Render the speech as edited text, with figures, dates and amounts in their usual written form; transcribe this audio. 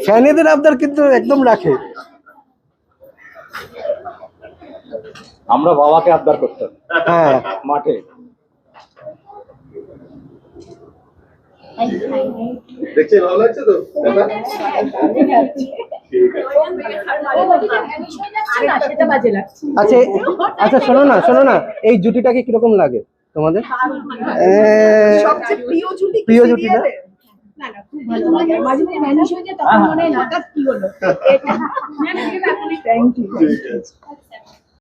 ফ্যানেদের আবদার কিন্তু একদম রাখে। আমরা বাবাকে আবদার করতাম হ্যাঁ মাঠে। দেখছি ভালো লাগছে তো? আচ্ছা আচ্ছা, শোনো না, এই জুটিটাকে কিরকম লাগে তোমাদের? প্রিয় জুটি না? Thank you.